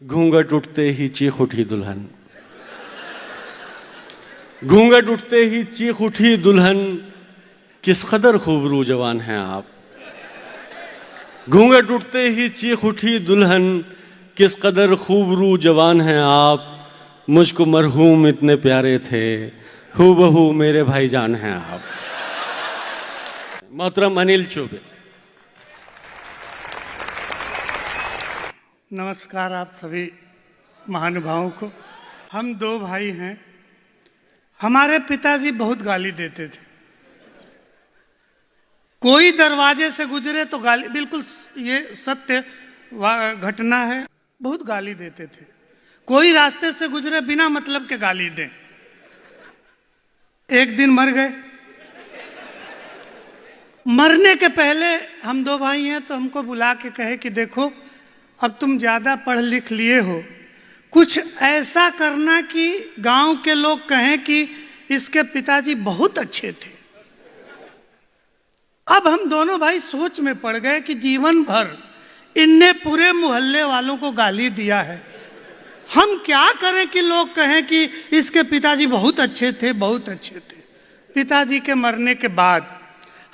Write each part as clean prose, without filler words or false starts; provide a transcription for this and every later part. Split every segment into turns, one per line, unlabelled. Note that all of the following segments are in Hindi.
घूंघट उठते ही चीख उठी दुल्हन, घूंघट उठते ही चीख उठी दुल्हन, किस कदर खूबरू जवान हैं आप। घूंघट उठते ही चीख उठी दुल्हन, किस कदर खूबरू जवान हैं आप। मुझको मरहूम इतने प्यारे थे, हूबहू मेरे भाईजान हैं आप। मोहतरम अनिल चौबे।
नमस्कार आप सभी महानुभावों को। हम दो भाई हैं। हमारे पिताजी बहुत गाली देते थे। कोई दरवाजे से गुजरे तो गाली, बिल्कुल ये सत्य घटना है, बहुत गाली देते थे। कोई रास्ते से गुजरे बिना मतलब के गाली दें। एक दिन मर गए। मरने के पहले, हम दो भाई हैं तो हमको बुला के कहे कि देखो अब तुम ज़्यादा पढ़ लिख लिए हो, कुछ ऐसा करना कि गांव के लोग कहें कि इसके पिताजी बहुत अच्छे थे। अब हम दोनों भाई सोच में पड़ गए कि जीवन भर इनने पूरे मोहल्ले वालों को गाली दिया है, हम क्या करें कि लोग कहें कि इसके पिताजी बहुत अच्छे थे, बहुत अच्छे थे। पिताजी के मरने के बाद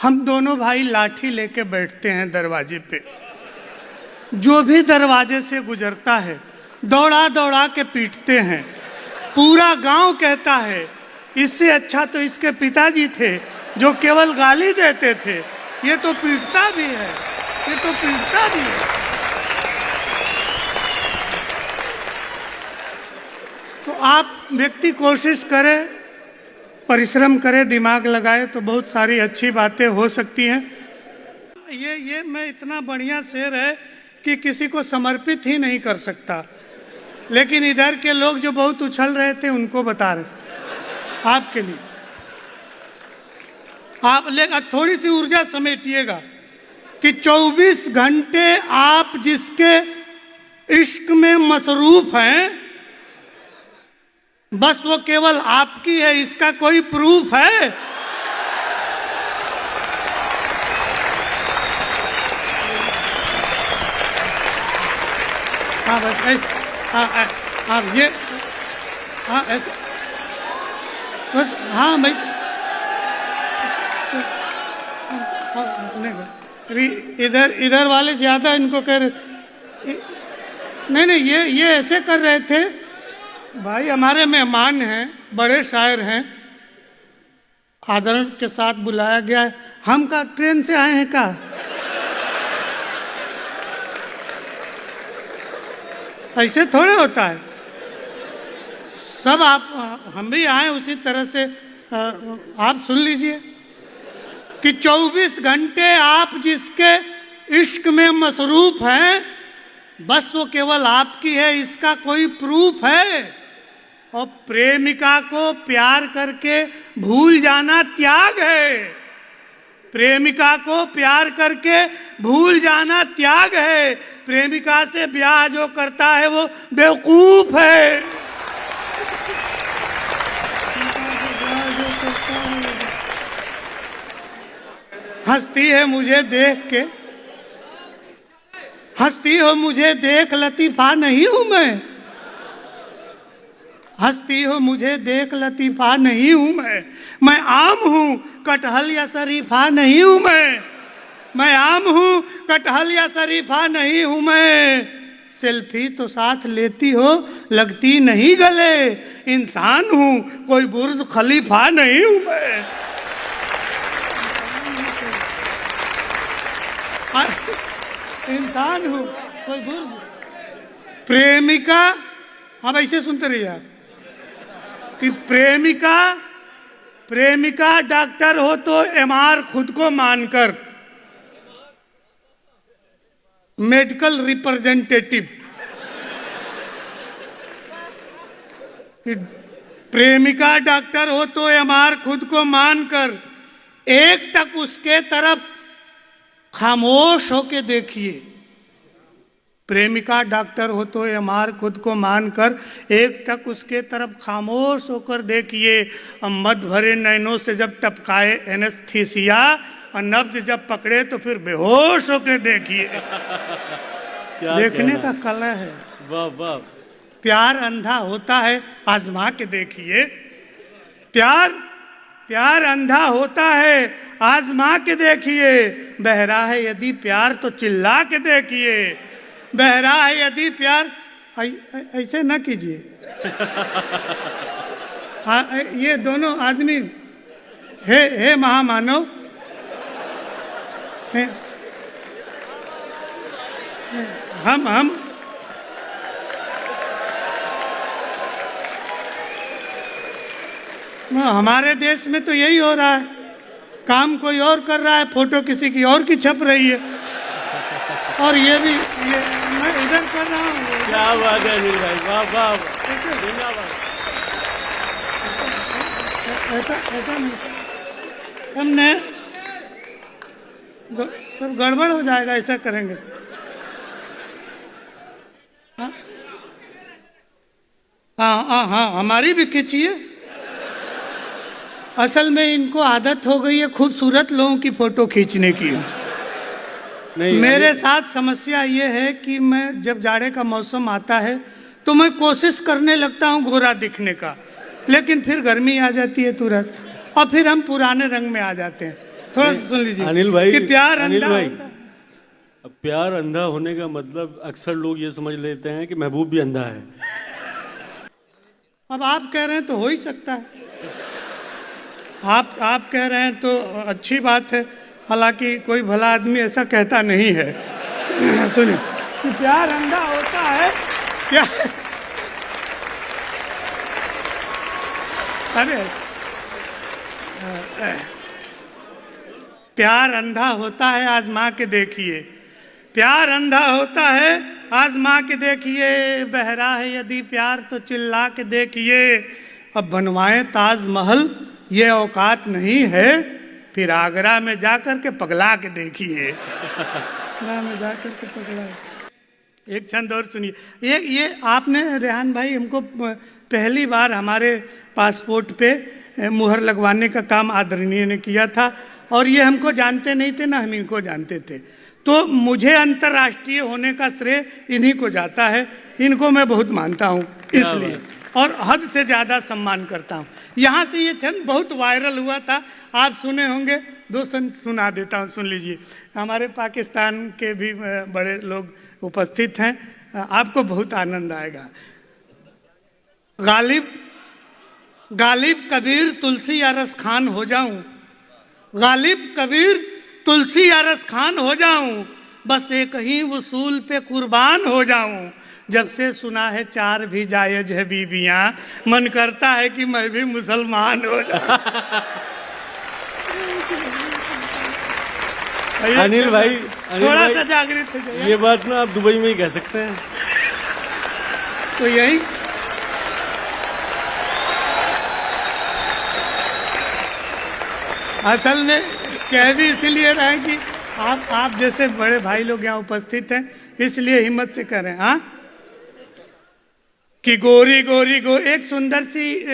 हम दोनों भाई लाठी लेके बैठते हैं दरवाजे पे। जो भी दरवाजे से गुजरता है दौड़ा दौड़ा के पीटते हैं। पूरा गांव कहता है इससे अच्छा तो इसके पिताजी थे जो केवल गाली देते थे, ये तो पीटता भी है, ये तो पीटता भी है। तो आप व्यक्ति कोशिश करे, परिश्रम करे, दिमाग लगाए तो बहुत सारी अच्छी बातें हो सकती हैं। ये मैं इतना बढ़िया शेर है कि किसी को समर्पित ही नहीं कर सकता, लेकिन इधर के लोग जो बहुत उछल रहे थे उनको बता रहे आपके लिए। आप थोड़ी सी ऊर्जा समेटिएगा कि 24 घंटे आप जिसके इश्क में मसरूफ हैं, बस वो केवल आपकी है, इसका कोई प्रूफ है? हाँ बस ऐसे, हाँ ये, हाँ ऐसे बस, हाँ भाई इधर वाले ज्यादा इनको कह रहे। नहीं ये ऐसे कर रहे थे। भाई हमारे मेहमान हैं, बड़े शायर हैं, आदर के साथ बुलाया गया है। हम का ट्रेन से आए हैं का? ऐसे थोड़े होता है। सब आप, हम भी आए उसी तरह से। आप सुन लीजिए कि 24 घंटे आप जिसके इश्क में मसरूफ हैं, बस वो केवल आपकी है, इसका कोई प्रूफ है? और प्रेमिका को प्यार करके भूल जाना त्याग है। प्रेमिका को प्यार करके भूल जाना त्याग है। प्रेमिका से ब्याह जो करता है वो बेवकूफ है। हंसती है मुझे देख के, हंसती हो मुझे देख, लतीफा नहीं हूं मैं। हंसती हो मुझे देख, लतीफा नहीं हूं मैं आम हूं, कटहल या शरीफा नहीं हूं मैं आम हूं, कटहल या शरीफा नहीं हूं मैं। सेल्फी तो साथ लेती हो, लगती नहीं गले, इंसान हूं, कोई बुर्ज खलीफा नहीं हूं मैं। इंसान हूं, कोई बुर्ज। प्रेमिका, अब ऐसे सुनते रहिए आप कि प्रेमिका डॉक्टर हो तो एमआर खुद को मानकर, मेडिकल रिप्रेजेंटेटिव। प्रेमिका डॉक्टर हो तो एमआर खुद को मानकर, एक टक उसके तरफ खामोश होके देखिए। प्रेमिका डॉक्टर हो तो एमआर खुद को मानकर, एक टक उसके तरफ खामोश होकर देखिए। मद भरे नैनों से जब टपकाए एनेस्थीसिया, और नब्ज जब पकड़े तो फिर बेहोश होकर देखिए। देखने का कला है।
वाह वाह।
प्यार अंधा होता है, आजमा के देखिए। प्यार प्यार अंधा होता है, आजमा के देखिए। बहरा है यदि प्यार तो चिल्ला के देखिए। बहरा है यदि प्यार, ऐसे ना कीजिए। ये दोनों आदमी हे महामानव, हम हमारे देश में तो यही हो रहा है। काम कोई और कर रहा है, फोटो किसी की और की छप रही है, और ये मैं इधर कर रहा हूँ।
क्या बात है अनिल भाई, वाह वाह, धन्यवाद।
ऐसा नहीं, हमने सब गड़बड़ हो जाएगा ऐसा करेंगे। हाँ, हमारी भी खींचिए। असल में इनको आदत हो गई है खूबसूरत लोगों की फोटो खींचने की।
नहीं,
मेरे साथ समस्या ये है कि मैं जब जाड़े का मौसम आता है तो मैं कोशिश करने लगता हूँ गोरा दिखने का, लेकिन फिर गर्मी आ जाती है तुरंत, और फिर हम पुराने रंग में आ जाते हैं। थोड़ा सुन लीजिए
अनिल भाई,
कि प्यार
अनिल
अंधा
भाई,
होता है।
अब प्यार अंधा होने का मतलब अक्सर लोग ये समझ लेते हैं कि महबूब भी अंधा है।
अब आप कह रहे हैं तो हो ही सकता है, आप कह रहे हैं तो अच्छी बात है। हालांकि कोई भला आदमी ऐसा कहता नहीं है। सुनिए कि प्यार अंधा होता है, अरे प्यार अंधा होता है, आजमा के देखिए। प्यार अंधा होता है, आजमा के देखिए। बहरा है यदि प्यार तो चिल्ला के देखिए। अब बनवाए ताजमहल ये औकात नहीं है, फिर आगरा में जाकर के पगला के देखिए। आगरा में जाकर के पगला। एक छंद और सुनिए। ये आपने रेहान भाई हमको पहली बार हमारे पासपोर्ट पे मुहर लगवाने का काम आदरणीय ने किया था, और ये हमको जानते नहीं थे ना हम इनको जानते थे। तो मुझे अंतर्राष्ट्रीय होने का श्रेय इन्हीं को जाता है। इनको मैं बहुत मानता हूँ इसलिए, और हद से ज़्यादा सम्मान करता हूँ। यहाँ से ये छंद बहुत वायरल हुआ था, आप सुने होंगे। दो छंद सुना देता हूँ, सुन लीजिए। हमारे पाकिस्तान के भी बड़े लोग उपस्थित हैं, आपको बहुत आनंद आएगा। गालिब कबीर तुलसी या रस खान हो जाऊं, गालिब कबीर तुलसी या रस खान हो जाऊं, बस एक ही वसूल पे कुर्बान हो जाऊं। जब से सुना है चार भी जायज है बीबियां, मन करता है कि मैं भी मुसलमान हो जाऊं।
अनिल भाई,
थोड़ा सा जागृत हो जाइए।
ये बात ना आप दुबई में ही कह सकते हैं।
तो यही असल में कह भी इसलिए रहे हैं कि आप जैसे बड़े भाई लोग यहाँ उपस्थित हैं, इसलिए हिम्मत से कह रहे हैं। हाँ, कि गोरी गोरी एक सुंदर सी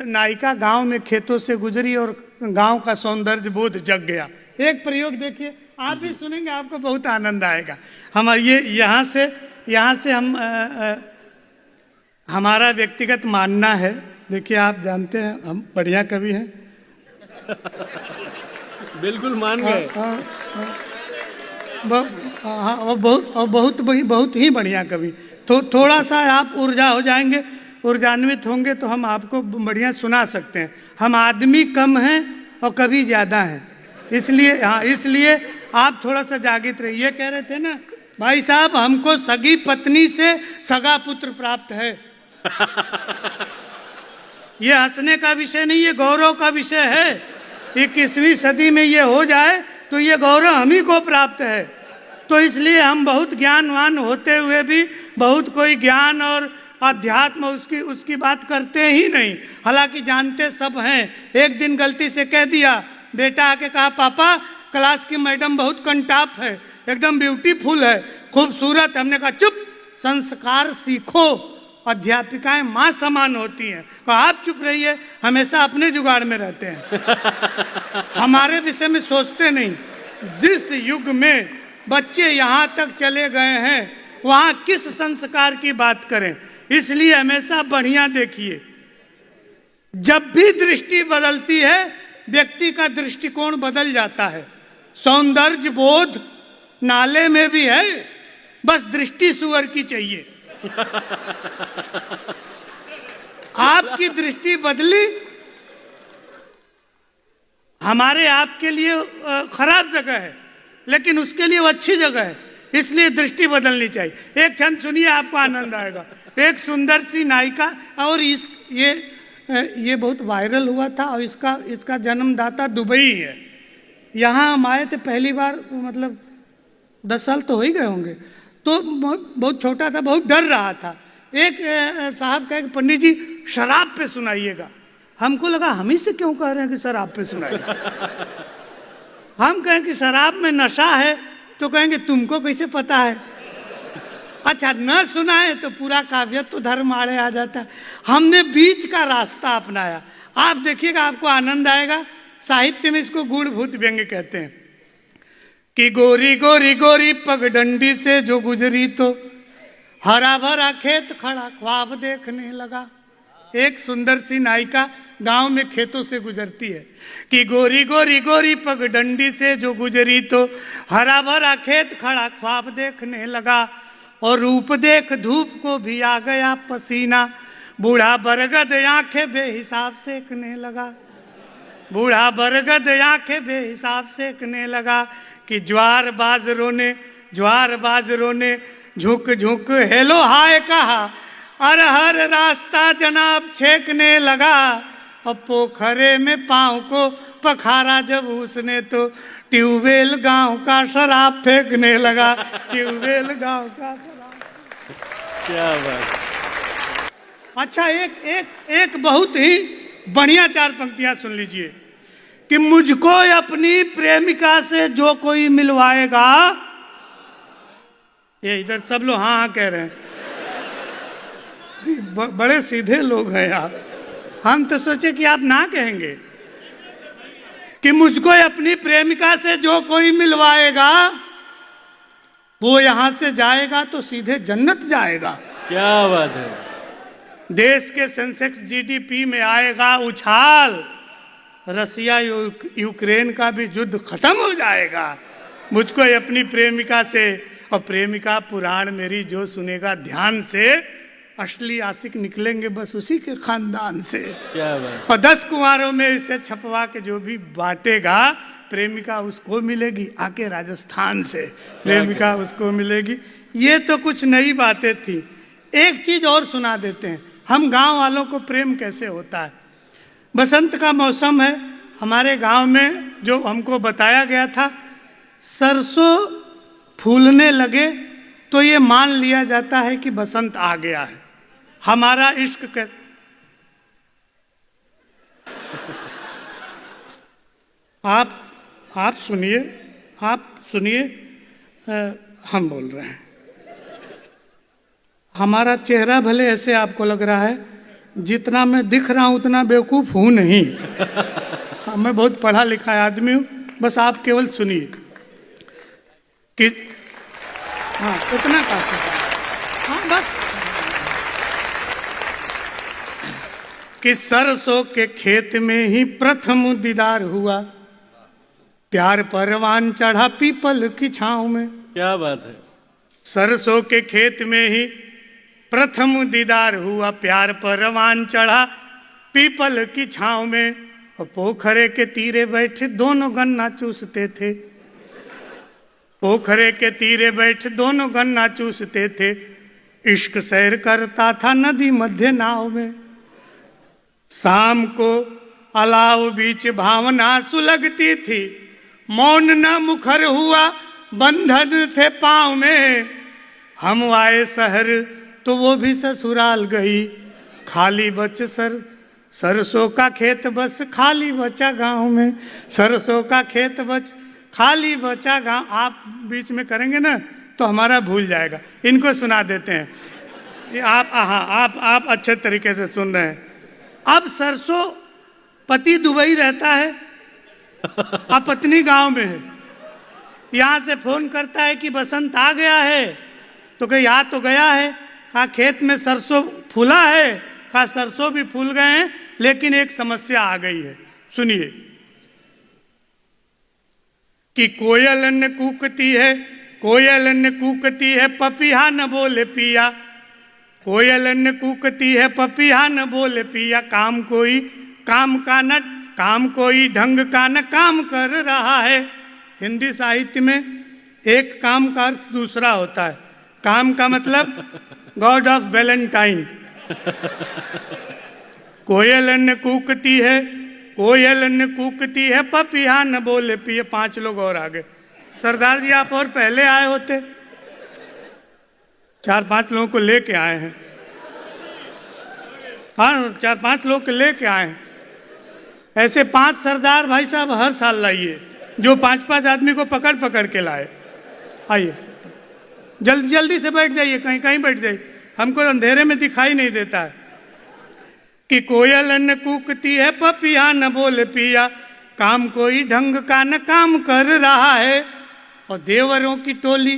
नायिका गांव में खेतों से गुजरी और गांव का सौंदर्य बोध जग गया। एक प्रयोग देखिए, आप भी सुनेंगे, आपको बहुत आनंद आएगा। हम ये यहाँ से हम हमारा व्यक्तिगत मानना है। देखिए, आप जानते हैं हम बढ़िया कवि हैं।
बिल्कुल मान गए।
बहुत ही बढ़िया कवि। तो थोड़ा सा आप ऊर्जा हो जाएंगे, ऊर्जान्वित होंगे तो हम आपको बढ़िया सुना सकते हैं। हम आदमी कम हैं और कवि ज़्यादा हैं, इसलिए आप थोड़ा सा जागृत रहिए। ये कह रहे थे ना भाई साहब, हमको सगी पत्नी से सगा पुत्र प्राप्त है। ये हंसने का विषय नहीं, ये गौरव का विषय है। 21वीं सदी में ये हो जाए तो ये गौरव हम ही को प्राप्त है। तो इसलिए हम बहुत ज्ञानवान होते हुए भी बहुत कोई ज्ञान और अध्यात्म उसकी बात करते ही नहीं, हालांकि जानते सब हैं। एक दिन गलती से कह दिया, बेटा आके कहा पापा क्लास की मैडम बहुत कंटाप है, एकदम ब्यूटीफुल है, खूबसूरत। हमने कहा चुप, संस्कार सीखो, अध्यापिकाएं माँ समान होती हैं। तो आप चुप रहिए, हमेशा अपने जुगाड़ में रहते हैं, हमारे विषय में सोचते नहीं। जिस युग में बच्चे यहाँ तक चले गए हैं वहां किस संस्कार की बात करें। इसलिए हमेशा बढ़िया देखिए। जब भी दृष्टि बदलती है व्यक्ति का दृष्टिकोण बदल जाता है। सौंदर्य बोध नाले में भी है, बस दृष्टि सुअर की चाहिए। आपकी दृष्टि बदली, हमारे आपके लिए खराब जगह है, लेकिन उसके लिए वो अच्छी जगह है, इसलिए दृष्टि बदलनी चाहिए। एक छंद सुनिए, आपको आनंद आएगा। एक सुंदर सी नायिका, और ये बहुत वायरल हुआ था, और इसका जन्मदाता दुबई है। यहाँ हम आए थे पहली बार, मतलब 10 साल तो हो ही गए होंगे। तो बहुत छोटा था, बहुत डर रहा था। एक साहब कहे कि पंडित जी शराब पे सुनाइएगा। हमको लगा हम ही से क्यों कह रहे हैं कि शराब पे सुनाइए। हम कहें कि शराब में नशा है, तो कहेंगे तुमको कैसे पता है। अच्छा, न सुनाए तो पूरा काव्यत्व धर्म आड़े आ जाता है। हमने बीच का रास्ता अपनाया। आप देखिएगा, आपको आनंद आएगा। साहित्य में इसको गूढ़भूत व्यंग्य कहते हैं कि गोरी गोरी गोरी पगडंडी से जो गुजरी तो हरा भरा खेत खड़ा ख्वाब देखने लगा। एक सुंदर सी नायिका गांव में खेतों से गुजरती है कि गोरी गोरी गोरी पगडंडी से जो गुजरी तो हरा भरा खेत खड़ा ख्वाब देखने लगा। और रूप देख धूप को भी आ गया पसीना, बूढ़ा बरगद आंखें बेहिसाब सेकने लगा। बूढ़ा बरगद आंखें बेहिसाब सेकने लगा कि ज्वार बाजरों ने झुक झुक हेलो हाय कहा, और हर रास्ता जनाब छेकने लगा। और पोखरे में पाँव को पखारा जब उसने तो ट्यूबवेल गांव का शराब फेंकने लगा। ट्यूबवेल गांव का शराब।
क्या बात।
अच्छा, एक बहुत ही बढ़िया 4 पंक्तियां सुन लीजिए कि मुझको अपनी प्रेमिका से जो कोई मिलवाएगा। ये इधर सब लोग हाँ हाँ कह रहे हैं। बड़े सीधे लोग हैं आप। हम तो सोचे कि आप ना कहेंगे कि मुझको अपनी प्रेमिका से जो कोई मिलवाएगा वो यहां से जाएगा तो सीधे जन्नत जाएगा।
क्या बात है।
देश के सेंसेक्स जीडीपी में आएगा उछाल। रसिया यूक्रेन का भी युद्ध खत्म हो जाएगा मुझको अपनी प्रेमिका से। और प्रेमिका पुराण मेरी जो सुनेगा ध्यान से, असली आशिक निकलेंगे बस उसी के खानदान से।
क्या बात।
और 10 कुंवारों में इसे छपवा के जो भी बांटेगा, प्रेमिका उसको मिलेगी आके राजस्थान से। प्रेमिका उसको मिलेगी। ये तो कुछ नई बातें थी। एक चीज और सुना देते हैं, हम गांव वालों को प्रेम कैसे होता है। बसंत का मौसम है हमारे गांव में, जो हमको बताया गया था, सरसों फूलने लगे तो ये मान लिया जाता है कि बसंत आ गया है। हमारा इश्क आप सुनिए, हम बोल रहे हैं। हमारा चेहरा भले ऐसे आपको लग रहा है, जितना मैं दिख रहा हूं उतना बेवकूफ हूं नहीं। मैं बहुत पढ़ा लिखा आदमी हूं। बस आप केवल सुनिए कि हाँ इतना काफी। हाँ बस कि सरसों के खेत में ही प्रथम दीदार हुआ, प्यार परवान चढ़ा पीपल की छांव में।
क्या बात है।
सरसों के खेत में ही प्रथम दीदार हुआ, प्यार परवान चढ़ा पीपल की छांव में। और पोखरे के तीरे बैठे दोनों गन्ना चूसते थे। पोखरे के तीरे बैठे दोनों गन्ना चूसते थे। इश्क सैर करता था नदी मध्य नाव में। शाम को अलाव बीच भावना सुलगती थी। मौन न मुखर हुआ, बंधन थे पाँव में। हम आए शहर तो वो भी ससुराल गई। खाली बच सरसों का खेत बस खाली बचा गांव में। सरसों का खेत बच खाली बचा गांव। आप बीच में करेंगे ना तो हमारा भूल जाएगा। इनको सुना देते हैं। आप अच्छे तरीके से सुन रहे हैं। अब सरसों, पति दुबई रहता है और पत्नी गांव में है। यहाँ से फोन करता है कि बसंत आ गया है। तो कहीं आ तो गया है, कहा खेत में सरसों फूला है, कहा सरसों भी फूल गए हैं, लेकिन एक समस्या आ गई है। सुनिए कि कोयल न कूकती है, कोयल न कूकती है, पपीहा न बोले पिया, कोयल न कूकती है, पपीहा न बोले पिया, काम कोई काम का न, काम कोई ढंग का न काम कर रहा है। हिंदी साहित्य में एक काम का अर्थ दूसरा होता है। काम का मतलब गॉड ऑफ वैलेंटाइन। कोयल न कूकती है, कोयल न कूकती है, पपीहा न बोले पिए। 5 लोग और आ गए। सरदार जी आप और पहले आए होते। 4-5 लोगों को लेके आए हैं। हाँ 4-5 लोग को लेके आए हैं। ऐसे 5 सरदार भाई साहब हर साल लाइए, जो 5-5 आदमी को पकड़ पकड़ के लाए। आइए जल्दी जल्दी से बैठ जाइए, कहीं कहीं बैठ जाइए, हमको अंधेरे में दिखाई नहीं देता है। कि कोयल न कूकती है, पपीहा न बोले पिया, काम कोई ढंग का न काम कर रहा है। और देवरों की टोली,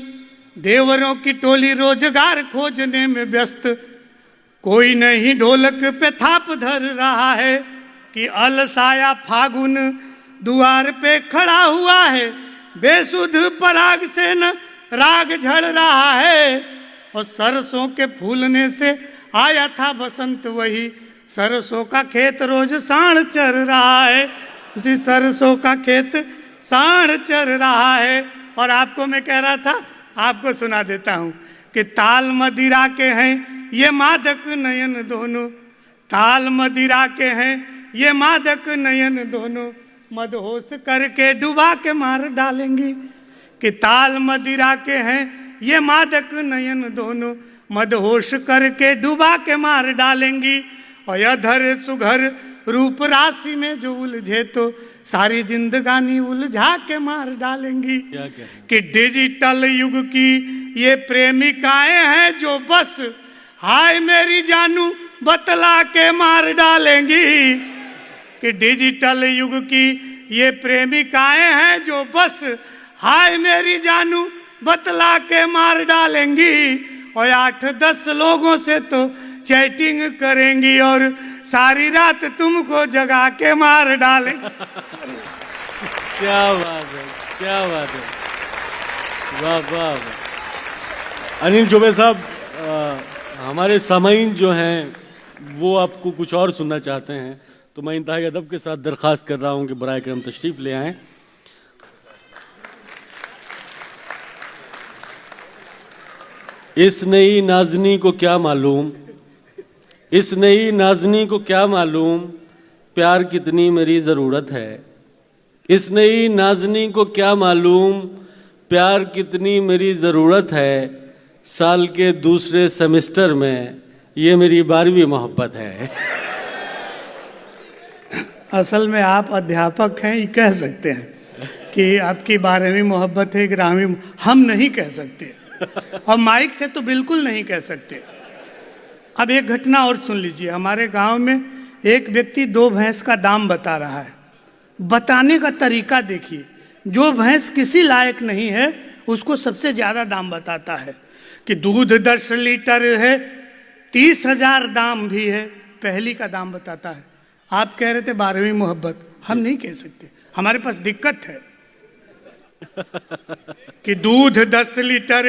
देवरों की टोली रोजगार खोजने में व्यस्त, कोई नहीं ढोलक पे थाप धर रहा है। कि अलसाया फागुन द्वार पे खड़ा हुआ है, बेसुध पराग से न राग झड़ रहा है। और सरसों के फूलने से आया था बसंत, वही सरसों का खेत रोज साढ़ चर रहा है, उसी सरसों का खेत साढ़ चर रहा है। और आपको मैं कह रहा था, आपको सुना देता हूँ कि ताल मदिरा के हैं ये मादक नयन दोनों, ताल मदिरा के हैं ये मादक नयन दोनों, मदहोश करके डुबा के मार डालेंगी। कि ताल मदिरा के हैं ये मादक नयन दोनों, मदहोश करके डुबा के मार डालेंगी। और अधर सुघर रूप राशि में जो उलझे तो सारी जिंदगानी उलझा के मार डालेंगी। कि डिजिटल युग की ये प्रेमिकाएं हैं जो बस हाय मेरी जानू बतला के मार डालेंगी। कि डिजिटल युग की ये प्रेमिकाएं हैं जो बस हाय मेरी जानू बतला के मार डालेंगी। और 8-10 लोगों से तो चैटिंग करेंगी और सारी रात तुमको जगा के मार डालेंगी।
क्या बात है, क्या बात है, वाह वाह वाह। अनिल चौबे साहब, हमारे सामाईन जो हैं वो आपको कुछ और सुनना चाहते हैं, तो मैं इंतहाई अदब के साथ दरख्वास्त कर रहा हूं कि बराए करम तशरीफ ले आएं। इस नई नाजनी को क्या मालूम, इस नई नाजनी को क्या मालूम, प्यार कितनी मेरी ज़रूरत है। इस नई नाजनी को क्या मालूम, प्यार कितनी मेरी ज़रूरत है। साल के दूसरे सेमेस्टर में ये मेरी 12वीं मोहब्बत है।
असल में आप अध्यापक हैं, ये कह सकते हैं कि आपकी 12वीं मोहब्बत है, 11वीं हम नहीं कह सकते, और माइक से तो बिल्कुल नहीं कह सकते। अब एक घटना और सुन लीजिए। हमारे गांव में एक व्यक्ति 2 भैंस का दाम बता रहा है। बताने का तरीका देखिए, जो भैंस किसी लायक नहीं है उसको सबसे ज़्यादा दाम बताता है। कि दूध 10 लीटर है, 30,000 दाम भी है, पहली का दाम बताता है। आप कह रहे थे 12वीं मोहब्बत, हम नहीं कह सकते, हमारे पास दिक्कत है। कि दूध 10 लीटर,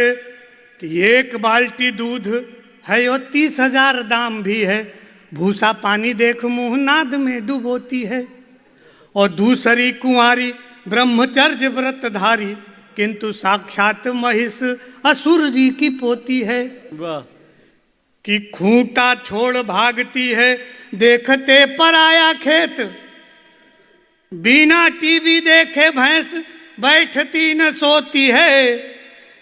कि 1 बाल्टी दूध है और 30,000 दाम भी है, भूसा पानी देख मुंह नाद में डुबोती है। और दूसरी कुंवारी ब्रह्मचर्य व्रतधारी, किंतु साक्षात महिष असुर जी की पोती है।
वाह।
कि खूंटा छोड़ भागती है देखते पराया खेत, बिना टीवी देखे भैंस बैठती न सोती है।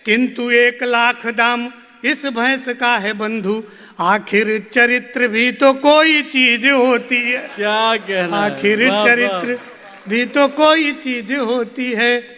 किंतु 1 लाख दाम इस भैंस का है बंधु, आखिर चरित्र भी तो कोई चीज होती है।
क्या कहना है,
आखिर
वाह,
चरित्र
वाह।
भी तो कोई चीज होती है।